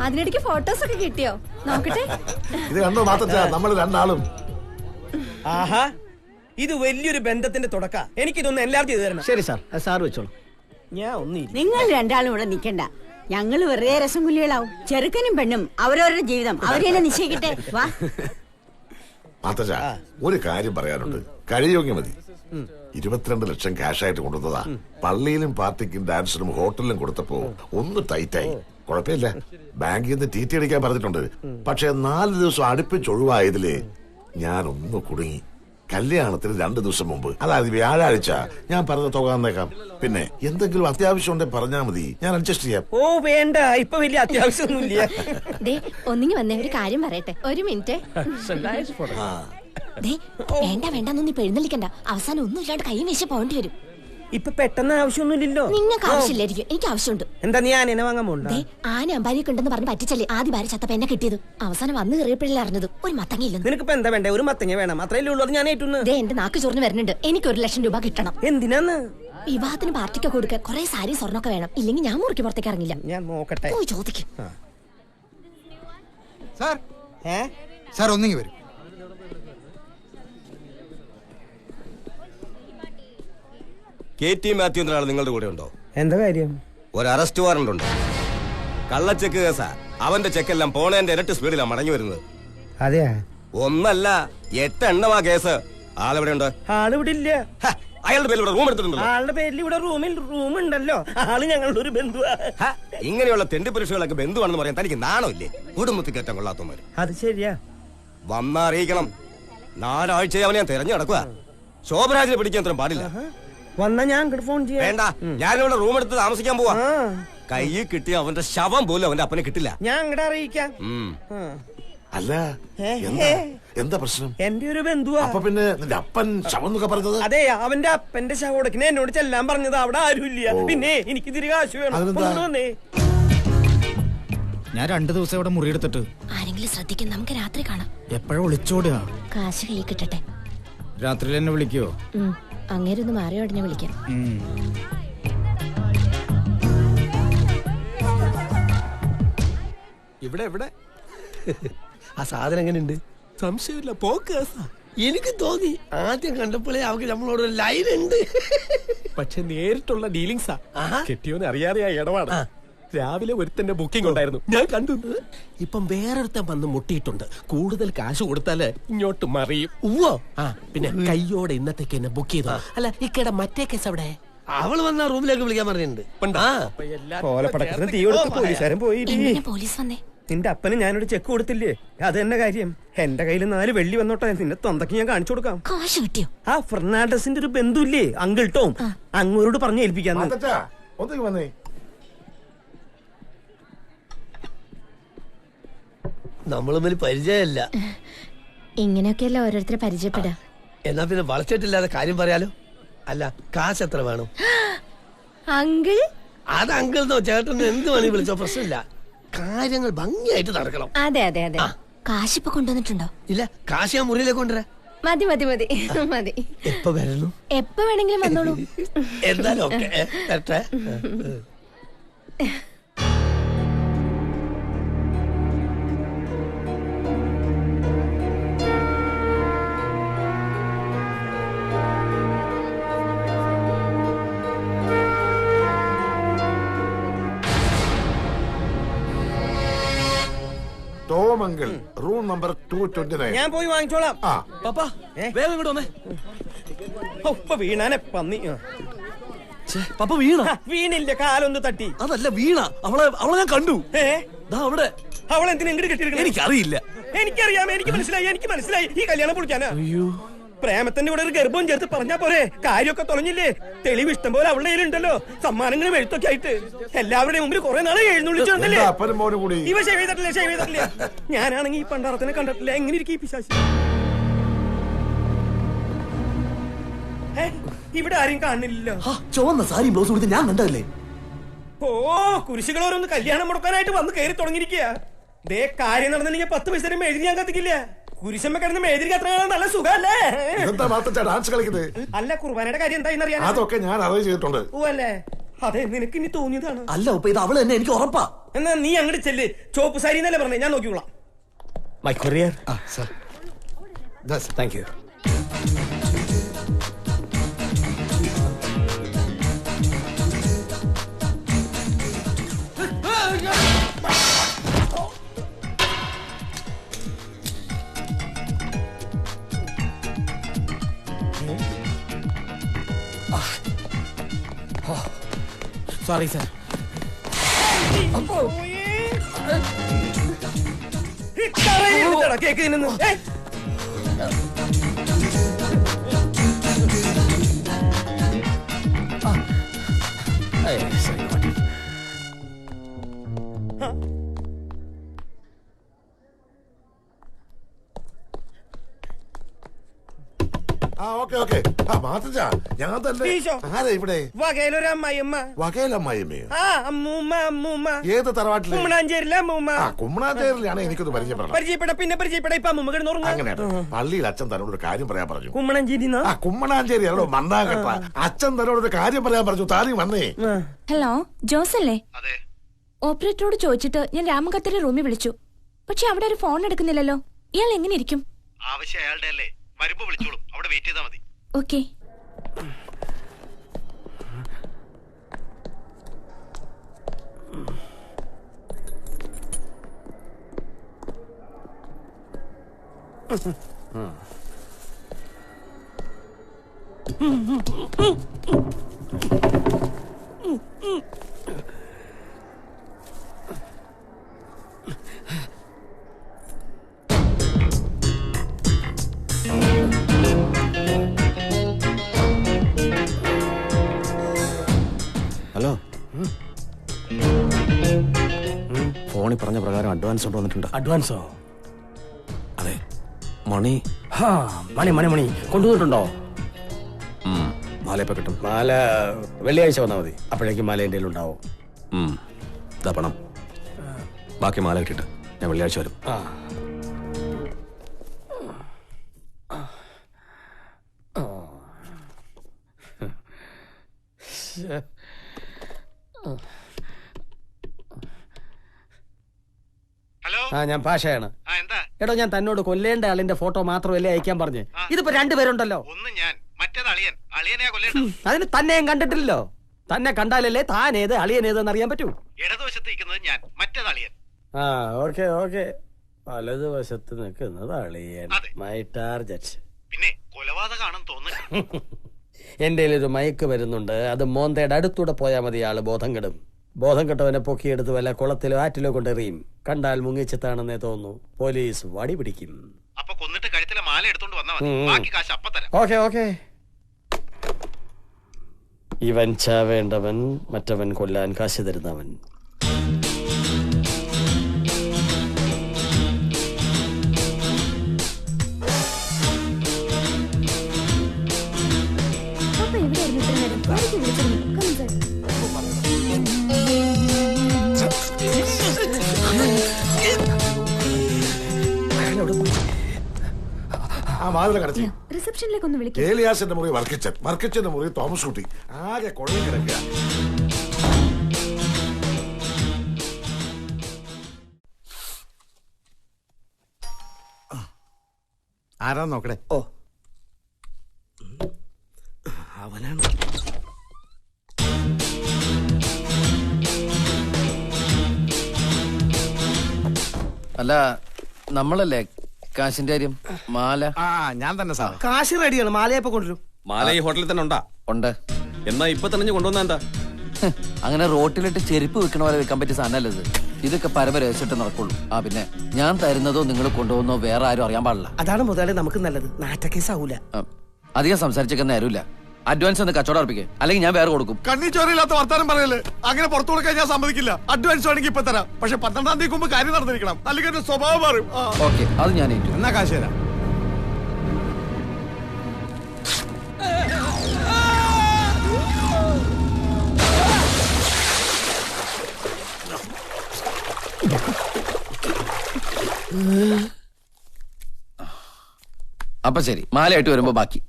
അതിനിടയ്ക്ക് ഫോട്ടോസ് ഒക്കെ കിട്ടിയോ? നോക്കട്ടെ. ഇത് കണ്ടോ മാത്തച്ഛ, നമ്മൾ രണ്ടാളും. ആഹാ, ഇത് വലിയൊരു ബന്ധത്തിന്റെ തുടക്ക. എനിക്കിതൊന്ന് എല്ലാവരും ചെയ്തു തരണം. ശരി സാർ, സാർ വെച്ചോളൂ. ഞാൻ ഒന്നും. നിങ്ങൾ രണ്ടാളും ഇവിടെ നിൽക്കണ്ട. ഞങ്ങള് വെറുതെ രസംകുല്ലികളാവും. ചെറുക്കനും പെണ്ണും അവരവരുടെ ജീവിതം അവര് തന്നെ നിശ്ചയിക്കട്ടെ. വാ മാത്തച്ഛ, ഒരു കാര്യം പറയാനുണ്ട്. കഴിയുമെങ്കിൽ മതി. 22 ലക്ഷം ക്യാഷായിട്ട് കൊണ്ടുവന്നതാ. പള്ളിയിലും പാർട്ടിക്കും ഡാൻസിനും ഹോട്ടലിലും കൊടുത്തപ്പോ ഒന്ന് ടൈറ്റായി. കുഴപ്പമില്ല, ബാങ്കിൽ നിന്ന് TT അടിക്കാൻ പറഞ്ഞിട്ടുണ്ട്. പക്ഷെ 4 ദിവസം അടുപ്പിച്ചൊഴിവായതില് ഞാനൊന്ന് കുടുങ്ങി. കല്യാണത്തിന് 2 ദിവസം മുമ്പ്, അതായത് വ്യാഴാഴ്ച ഞാൻ പറഞ്ഞ തുക തന്നേക്കാം. പിന്നെ എന്തെങ്കിലും അത്യാവശ്യം ഉണ്ടെങ്കിൽ പറഞ്ഞാൽ മതി, ഞാൻ അഡ്ജസ്റ്റ് ചെയ്യാം. ഓ വേണ്ട, ഇപ്പൊ വലിയ അത്യാവശ്യമൊന്നുമില്ല. ഒന്നിങ്ങി വന്നേ, ഒരു കാര്യം പറയട്ടെ. ഒരു മിനിറ്റ്. വേണ്ട വേണ്ടെന്നൊന്നും ഇപ്പൊ എഴുന്നള്ളിക്കണ്ട. അവസാനം ഒന്നും ഇല്ലാണ്ട് കൈ വീശി പോകേണ്ടി വരും. ഇപ്പൊ പെട്ടെന്ന് ആവശ്യമൊന്നുമില്ലല്ലോ. നിങ്ങൾക്ക് ആവശ്യമില്ലായിരിക്കും, എനിക്ക് ആവശ്യമുണ്ട്. എന്താ നീ ആനനെ വാങ്ങാൻ പോണ്ട? ആന അമ്പാരിയൊക്കെ ഉണ്ടെന്ന് പറഞ്ഞ് പറ്റിച്ചല്ലേ ആദ്യ ഭാര്യ ചത്തപ്പ എന്നെ കിട്ടിയത്. അവസാനം വന്ന് കയറിയപ്പോഴല്ലേ അറിഞ്ഞത് ഒരു മത്തങ്ങയില്ലെന്ന്. നിനക്കിപ്പോ എന്താ വേണ്ടേ? ഒരു മത്തങ്ങ വേണം, അത്രയല്ലേ ഉള്ളൂ. അത് ഞാൻ ഏറ്റുന്നു. എന്റെ നാക്ക് ചൊറിഞ്ഞ് വരുന്നുണ്ട്. എനിക്ക് 1 ലക്ഷം രൂപ കിട്ടണം. എന്തിനാന്ന്? വിവാഹത്തിന് പാർട്ടിക്ക് കൊടുക്കാൻ കുറെ സാരി സ്വർണ്ണൊക്കെ വേണം. ഇല്ലെങ്കിൽ ഞാൻ മുറിക്ക് പുറത്തേക്ക് ഇറങ്ങില്ല. ഞാൻ നോക്കട്ടെ. പോയി ചോദിക്കും. സാർ ഒന്നിങ്ങി വരും. KT മാത്യു എന്ന ആൾ നിങ്ങളുടെ കൂടെ ഉണ്ടോ? എന്താ കാര്യം? ഒരു അറസ്റ്റ് വാറണ്ട് ഉണ്ട്. കള്ളച്ചെക്ക് കേസാ. അവന്റെ ചെക്കെല്ലാം പോണേന്റെ ഇരട്ടി സ്പീഡിലാണ് മടങ്ങി വരുന്നത്. അതെയാ? ഒന്നല്ല, 8 എണ്ണമാ കേസ്. ആളെവിടെ ഉണ്ട്? ആളിവിടെ ഇല്ല. അയാളുടെ പേരിൽ ഇവിടെ റൂം എടുത്തിട്ടുണ്ടല്ലോ. ആളുടെ പേരിൽ ഇവിടെ റൂം ഉണ്ടല്ലോ. ആള് ഞങ്ങളുടെ ഒരു ബന്ധുവാ. ഇങ്ങനെയുള്ള തെണ്ടിപ്പുരുഷകളൊക്കെ ബന്ധുവാണെന്ന് പറയാൻ തനിക്ക് നാണമില്ലേ? കുടുംബത്തിൽ കയറ്റാൻ കൊള്ളാത്തവന്മാര്. അത് ശരിയാ. വന്നറിയിക്കണം. 4 ആഴ്ചയെ അവനെ ഞാൻ തെരഞ്ഞു നടക്കുക. ശോഭരാജിനെ പിടിക്കാൻ അത്രയും പാടില്ല. വന്നാ ഞാൻ അങ്ങോട്ട് ഫോൺ ചെയ്യാം. വേണ്ട, ഞാനിവിടെ റൂം എടുത്ത് താമസിക്കാൻ പോവാ. കയ്യിൽ കിട്ടിയ അവന്റെ ശവം പോലും അവന്റെ അപ്പനെ കിട്ടില്ല. ഞാൻ അങ്ങോട്ട് അറിയിക്കാം. അല്ല, എന്താ പ്രശ്നം? എന്റെ ഒരു ബന്ധുവാ. അപ്പൊ പിന്നെ നിന്റെ അപ്പൻ ശവം എന്നൊക്കെ പറഞ്ഞത്? അതെ, അവന്റെ അപ്പന്റെ ശവടക്കിനെ എന്നോട് ചെല്ലാൻ പറഞ്ഞത്. അവിടെ ആരുമില്ല. പിന്നെ എനിക്ക് തിരി കാശ് വേണം. ഞാൻ 2 ദിവസം ഇവിടെ മുറിയെടുത്തിട്ട്. ആരെങ്കിലും ശ്രദ്ധിക്കും, നമുക്ക് രാത്രി കാണാം. എപ്പോഴും ഒളിച്ചോടുക. കാശ് കൈ കിട്ടട്ടെ. രാത്രിയിൽ എന്നെ വിളിക്കോ? അങ്ങേരൊന്ന് മാറിയോടെ ഞാൻ വിളിക്കാം. ഇവിടെ എവിടെ ആ സാധനം എങ്ങനെയുണ്ട്? സംശയമില്ല, പോക്ക്. എനിക്ക് തോന്നി ആദ്യം കണ്ടപ്പോഴേ അവർക്ക് നമ്മളോട് ഒരു ലൈൻ ഉണ്ട്. പക്ഷെ നേരിട്ടുള്ള ഡീലിങ്സാ. കെട്ടിയോന്ന് അറിയാതെയാ ഇടപാട്. രാവിലെ ഒരുത്തന്റെ ബുക്കിംഗ് ഉണ്ടായിരുന്നു, ഞാൻ കണ്ടു. ഇപ്പം വേറൊരുത്തൻ വന്ന് മുട്ടിയിട്ടുണ്ട്. കൂടുതൽ കാശ് കൊടുത്താല് ഇങ്ങോട്ട് മറിയും. പിന്നെ കയ്യോടെ ഇന്നത്തേക്ക് എന്നെ ബുക്ക് ചെയ്തു. അല്ല, ഇക്കടെ മറ്റേ കേസ് അവിടെ അവള് വന്ന റൂമിലേക്ക് വിളിക്കാൻ പറഞ്ഞിട്ടുണ്ട്. തീ കൊടുത്ത് പോലീസുകാരൻ പോയി. പോലീസ് വന്നേ. നിന്റെ അപ്പന് ഞാനൊരു ചെക്ക് കൊടുത്തില്ലേ? അത് തന്നെ കാര്യം. എന്റെ കയ്യിൽ 4 വെള്ളി വന്നോട്ടെ. നിന്റെ തൊന്തക്ക് ഞാൻ കാണിച്ചു കൊടുക്കാം. കാശ് കിട്ടിയോ? ആ ഫെർണാണ്ടസിന്റെ ഒരു ബന്ധുല്ലേ, അങ്കിൾ ടോം, അങ്ങോരോട് പറഞ്ഞു ഏൽപ്പിക്കാന്ന്. നമ്മൾ പരിചയമല്ല. ഇങ്ങനെയൊക്കെയല്ല ഓരോരുത്തരെ പരിചയപ്പെടാ. എന്നാ പിന്നെ വളച്ചിട്ടില്ലാതെ കാര്യം പറയാലോ. അല്ല, കാശ് എത്ര വേണം? അങ്കിൾ, അത് അങ്കിൾ എന്നോ ചേട്ടൻ എന്ത് വേണേ വിളിച്ചോ, പ്രശ്നമില്ല. കാര്യങ്ങൾ ഭംഗിയായിട്ട് നടക്കണം. അതെ അതെ അതെ. കാശ് ഇപ്പൊ കൊണ്ടുവന്നിട്ടുണ്ടോ? ഇല്ല, കാശ് ഞാൻ മുറിയിലേക്ക് കൊണ്ടുവരാം. മതി മതി മതി മതി. എപ്പോ വരണം? എപ്പോ വേണമെങ്കിലും വന്നോളൂ. എന്തായാലും ഓക്കെ. ടോമങ്കിൾ, room number 229. ഞാൻ പോയി വാങ്ങിച്ചോളാം. പാപ്പാ, വേഗം ഇങ്ങോട്ട് വന്നേ. വീണാനെ പന്നി. പപ്പ വീണ? വീണില്ല, കാലൊന്ന് തട്ടി. അതല്ല വീണ, അവളെ ഞാൻ കണ്ടു. അവിടെ. അവളെന്തിനാ ഇങ്ങോട്ട് കെട്ടിയെടുക്കണം? എനിക്കറിയില്ല. എനിക്കറിയാം, എനിക്ക് മനസ്സിലായി. ഈ കല്യാണം പൊളിക്കാനാ. പ്രേമത്തിന്റെ കൂടെ ഒരു ഗർഭം ചേർത്ത് പറഞ്ഞാ പോരെ? കാര്യമൊക്കെ തുറഞ്ഞില്ലേ? തെളിവ് ഇഷ്ടം പോലെ അവളുടെ കയ്യിലുണ്ടല്ലോ. സമ്മാനങ്ങളും എഴുത്തൊക്കെ ആയിട്ട് എല്ലാവരുടെയും മുമ്പിൽ കുറെ നാളെ എഴുന്നള്ളിച്ചോണ്ടല്ലേ. ഇവ ചെയ്തിട്ടില്ല. ഞാനാണെങ്കിൽ ഈ പണ്ടാറത്തിനെ കണ്ടിട്ടില്ല. എങ്ങനെ ഇരിക്കും ഈ പിശാചി? ഇവിടെ ആരും കാണുന്നില്ലല്ലോ. ചുവന്ന സാരി ബ്ലൗസ് കൊടുത്ത് ഞാൻ കണ്ടതല്ലേ? ഓ, കുരിശുകളോരൊന്ന് കല്യാണം മുടക്കാനായിട്ട് വന്ന് കയറി തുടങ്ങിയിരിക്കുക. ദേ, കാര്യം നടന്നില്ലെങ്കിൽ 10 പൈസ എഴുതി ഞാൻ കത്തിക്കില്ല. കുരിശമ്മ കിടന്ന് മേതിരിക്ക് അത്ര നല്ല സുഖല്ലേ? ഡാൻസ് കളിക്കുന്നത് അല്ല, കുർബാനയുടെ കാര്യം എന്തായെന്ന് അറിയാൻ. അതൊക്കെ ഞാൻ അറേഞ്ച് ചെയ്തിട്ടുണ്ട്. ഓ അല്ലേ, അതെ, നിനക്ക് ഇനി തോന്നിയതാണ്. അല്ല ഉപ്പ, ഇത് അവള് തന്നെ, എനിക്ക് ഉറപ്പാ. എന്നാ നീ അങ്ങോട്ട് ചെല്ല്. ചോപ്പ് സാരി എന്നല്ലേ പറഞ്ഞേ, ഞാൻ നോക്കിക്കോളാം. My courier. Sir thank you. Sorry sir. Cake തിന്നുന്നു. ഓക്കെ. ആ മാത്തച്ച, ഞാൻ തന്നെ. ഈശോ. ആരാ ഇവിടെ? വകയിലൊരു അമ്മായിയമ്മ. വകയിലമ്മായിമ്മയോ? ആ, അമ്മൂമ്മ. ഏത് തറവാട്ടിലെ? കുമ്മണാഞ്ചേരിയിലെ അമ്മൂമ്മ. ആ, കുമ്മണാഞ്ചേരിയിലാണ് എനിക്കൊന്ന് പരിചയപ്പെടണം. പരിചയപ്പെട ഇപ്പൊ അമ്മൂമ്മ കിടന്നുറങ്ങ. അങ്ങനെ പള്ളിയിൽ അച്ഛൻ തന്നോട് ഒരു കാര്യം പറയാൻ പറഞ്ഞു. കുമ്മണാഞ്ചേരി. ആ, കുമ്മണാഞ്ചേരി ആണോ മണ്ണാകട്ട. അച്ഛൻ തന്നോട് ഒരു കാര്യം പറയാൻ പറഞ്ഞു. താനീ വന്നേ. ഹലോ, ജോസ് അല്ലേ? ഓപ്പറേറ്ററോട് ചോദിച്ചിട്ട് ഞാൻ രാമകത്തന്റെ റൂമിൽ വിളിച്ചു. പക്ഷെ അവിടെ ഒരു ഫോൺ എടുക്കുന്നില്ലല്ലോ. ഇയാൾ എങ്ങനെ ഇരിക്കും? ആവശ്യം അയാളുടെ അല്ലേ, വരുമ്പോ വിളിച്ചോളും. അവിടെ വെയിറ്റ് ചെയ്താൽ മതി. ഓക്കെ. ഹലോ, ഫോണിൽ പറഞ്ഞ പ്രകാരം അഡ്വാൻസ് കൊണ്ടുവന്നിട്ടുണ്ട്. അഡ്വാൻസോ? അതെ, മണി. മണി കൊണ്ടുവന്നിട്ടുണ്ടോ? മാല ഇപ്പൊ കിട്ടും. മാല വെള്ളിയാഴ്ച വന്നാൽ മതി. അപ്പോഴേക്കും മാല എൻ്റെ ഉണ്ടാവും. ഇതാ പണം. ബാക്കി മാല കിട്ടിട്ട് ഞാൻ വെള്ളിയാഴ്ച വരും. ഹലോ. ഞാൻ പാഷയാണ്. എന്താ? എടോ, ഞാൻ തന്നോട് കൊല്ലേണ്ട ആളിന്റെ ഫോട്ടോ മാത്രമല്ലേ അയക്കാൻ പറഞ്ഞ്. ഇതിപ്പോ രണ്ടുപേരുണ്ടല്ലോ. ഒന്ന് ഞാൻ, മറ്റേത് അളിയൻ. അളിയനെയാ കൊല്ലേണ്ടത്. അതിന് തന്നെയും കണ്ടിട്ടില്ലല്ലോ. തന്നെ കണ്ടാലല്ലേ താൻ ഏത് അളിയൻ ഏതെന്ന് അറിയാൻ പറ്റൂ. ഇടതുവശത്ത് നിൽക്കുന്നത് ഞാൻ, മറ്റേത് അളിയൻ. ഓക്കെ. വലതുവശത്ത് നിൽക്കുന്നത് അളിയൻ. My target. പിന്നെ കൊലപാതകമാണെന്ന് തോന്നുന്നു. എന്റെ ഒരു മയക്ക് വരുന്നുണ്ട്. അത് മോന്തയുടെ അടുത്തൂടെ പോയാൽ മതി, ആള് ബോധം കെടും. ബോധം കെട്ടവനെ പൊക്കിയെടുത്ത് വല്ല കുളത്തിലോ ആറ്റിലോ കൊണ്ടെറിയും. കണ്ടാൽ മുങ്ങിച്ചെത്താണെന്നേ തോന്നുന്നു. പോലീസ് വടി പിടിക്കും. അപ്പൊ കൊന്നിട്ട് കഴുത്തിലെ മാല എടുത്തോണ്ട് വന്നാ മതി. ബാക്കി കാശ് അപ്പ തരാം. ഓക്കെ. ഇവൻ ചാവേണ്ടവൻ, മറ്റവൻ കൊല്ലാൻ കാശ് തരുന്നവൻ. റിസപ്ഷനിലേക്ക് ഒന്ന് വിളിക്കും. ഏലിയാസിന്റെ മുറി വർക്കിച്ചന്റെ മുറി തോമസ് കുട്ടി. ആകെ കുഴയിൽ കിടക്കുക. ആരാ നോക്കണേ? അവനാണ്. അല്ല, നമ്മളല്ലേ കാശിന്റെ കാര്യം? മാല ഞാൻ തന്നെ സാർ. കാശ് റെഡിയാണ്. മാലയപ്പോ കൊണ്ടുവരും. മാല ഈ ഹോട്ടലിൽ തന്നെ ഉണ്ടാ? ഉണ്ട്. എന്നാ ഇപ്പൊ തന്നെ കൊണ്ടുവന്നാ എന്താ? അങ്ങനെ റോട്ടിലിട്ട് ചെരുപ്പ് വിൽക്കണ പോലെ വിൽക്കാൻ പറ്റിയ സാധനമല്ലത്. ഇതൊക്കെ പരമരഹസ്യമായിട്ട് നടക്കുള്ളൂ. പിന്നെ ഞാൻ തരുന്നതോ നിങ്ങൾ കൊണ്ടുപോകുന്നോ വേറെ ആരും അറിയാൻ പാടില്ല. അതാണ് മുതലാളി നമുക്ക് നല്ലത്. നാറ്റക്കേസാവൂല. അധികം സംസാരിച്ചേക്കുന്ന ആരുമില്ല. അഡ്വാൻസ് ഒന്ന് കച്ചവടം അർപ്പിക്കേ, അല്ലെങ്കിൽ ഞാൻ വേറെ കൊടുക്കും. കണ്ണി ചോരയില്ലാത്ത വർത്താനം പറയല്ലേ. അങ്ങനെ പുറത്തു കൊടുക്കാൻ ഞാൻ സമ്മതിക്കില്ല. അഡ്വാൻസ് വേണമെങ്കിൽ ഇപ്പൊ തരാം. പക്ഷെ 12-ാം തീയതി മുമ്പ് കാര്യം നടന്നിരിക്കണം, അല്ലെങ്കിൽ എന്റെ സ്വഭാവം മാറും. ഓക്കെ, അത് ഞാൻ ഏറ്റു. എന്നാ കാശ് തരാം. അപ്പൊ ശരി, മാലയായിട്ട് വരുമ്പോ ബാക്കി.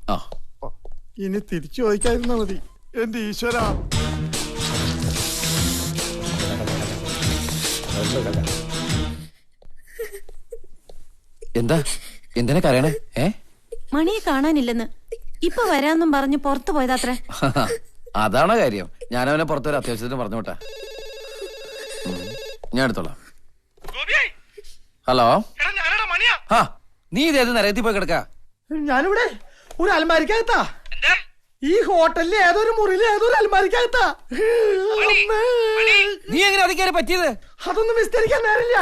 ഇനി തിരിച്ചു ചോദിക്കാതിരുന്നാ മതി. എന്റെ ഈശ്വര. എന്താ എന്തിനാ കരയണേ? മണിയെ കാണാനില്ലെന്ന് ഇപ്പൊ വരാന്നും പറഞ്ഞ് പുറത്തു പോയതാത്രേ. അതാണോ കാര്യം? ഞാനവനെ പുറത്തൊരു അത്യാവശ്യത്തിന് പറഞ്ഞു വിട്ടാ. ഞാൻ എടുത്തോളാം. ഹലോ, ആ നീ ഇതേത് നരകത്തിൽ പോയി കിടക്ക? ഞാനിവിടെ ഒരു അലമാരിക്കകത്താ. ഈ ഹോട്ടലിലെ ഏതൊരു മുറിയിലെ ഏതൊരു അലമാരിക്കകത്താ. നീ എങ്ങനെ അത് കയറി പറ്റിയത്? അതൊന്നും വിസ്തരിക്കാൻ നേരില്ല.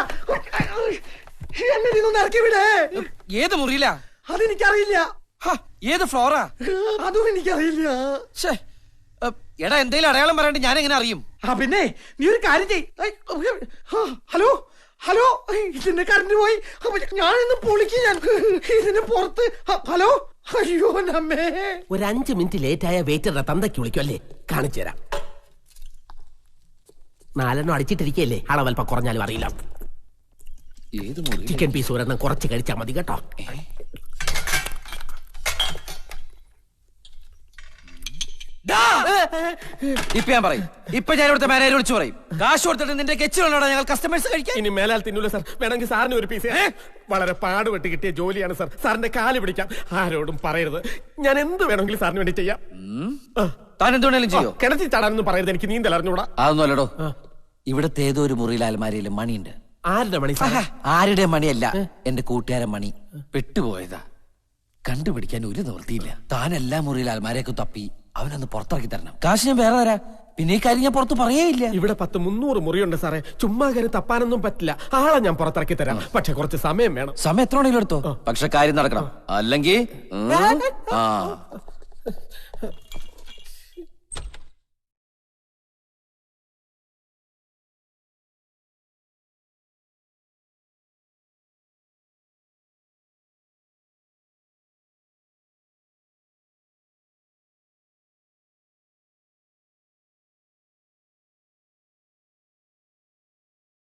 എന്നെ ഇതൊന്നും ഇറക്കി വിടെ. ഏത് മുറിയിലാ? അതെനിക്കറിയില്ല. ഏത് ഫ്ലോറാ? അതും എനിക്കറിയില്ല. എടാ എന്തെങ്കിലും അടയാളം പറയാണ്ട് ഞാൻ എങ്ങനെ അറിയും? പിന്നെ നീ ഒരു കാര്യം ചെയ്. ഹലോ ഹലോ, ഇതിന്റെ കറണ്ട് പോയി. ഞാൻ ഇന്ന് പൊളിക്ക്. ഞാൻ ഇതിന് പുറത്ത്. ഹലോ, അയ്യോ നമ്മേ. ഒരു 5 മിനിറ്റ് ലേറ്റ് ആയ വെയിറ്ററുടെ തന്തയ്ക്ക് വിളിക്കും അല്ലേ? കാണിച്ചു തരാം. 4 അടിച്ചിട്ടിരിക്കല്ലേ, അളവൽപ്പം കുറഞ്ഞാലും അറിയില്ല. ചിക്കൻ പീസ് ഒരെണ്ണം കുറച്ച് കഴിച്ചാൽ മതി കേട്ടോ. ഇപ്പൊ ഞാൻ പറയും. ഇപ്പൊ ഞാൻ ഇവിടുത്തെ മാനേജർ വിളിച്ചു പറയും. കാശ് കൊടുത്തിട്ട് നിന്റെ കെച്ചിലുള്ളതാ ഞങ്ങൾ കസ്റ്റമേഴ്സ് കഴിക്കാൻ. ഇനി മേലാൽ തിന്നൂല സാർ. വേണമെങ്കിൽ സാറിന് ഒരു പീസ്. വളരെ പാടുപെട്ട് കിട്ടിയ ജോലിയാണ് സാർ. സാറിന്റെ കാല് പിടിക്കാം. ആരോടും പറയരുത്. ഞാൻ എന്ത് വേണമെങ്കിലും സാറിന് വേണ്ടി ചെയ്യാം. താൻ എന്തുകൊണ്ടെങ്കിലും ചെയ്യോ? കിണറ്റിൽ ചടാനൊന്നും പറയരുത്. എനിക്ക് നീന്തൽ അറിഞ്ഞൂടാ. അതൊന്നും അല്ലടോ. ഇവിടുത്തെ ഏതോ ഒരു മുറിയിൽ അലമാരയിൽ മണിയുണ്ട്. ആരുടെ മണി? ആരുടെ മണിയല്ല, എന്റെ കൂട്ടുകാരൻ മണി. പെട്ടുപോയതാ. കണ്ടുപിടിക്കാൻ ഒരു നിവൃത്തിയില്ല. താൻ എല്ലാ മുറിയിൽ അലമാരയൊക്കെ തപ്പി അവനൊന്ന് പുറത്തിറക്കി തരണം. കാശ് ഞാൻ വേറെ തരാം. പിന്നെ ഈ കാര്യം ഞാൻ പുറത്ത് പറയേയില്ല. ഇവിടെ 10-300 മുറിയുണ്ട് സാറേ. ചുമ്മാ കയറി തപ്പാനൊന്നും പറ്റില്ല. ആളെ ഞാൻ പുറത്തിറക്കി തരാം. പക്ഷെ കുറച്ച് സമയം വേണം. സമയം എത്ര വേണമെങ്കിലും എടുത്തോ. പക്ഷെ കാര്യം നടക്കണം. അല്ലെങ്കിൽ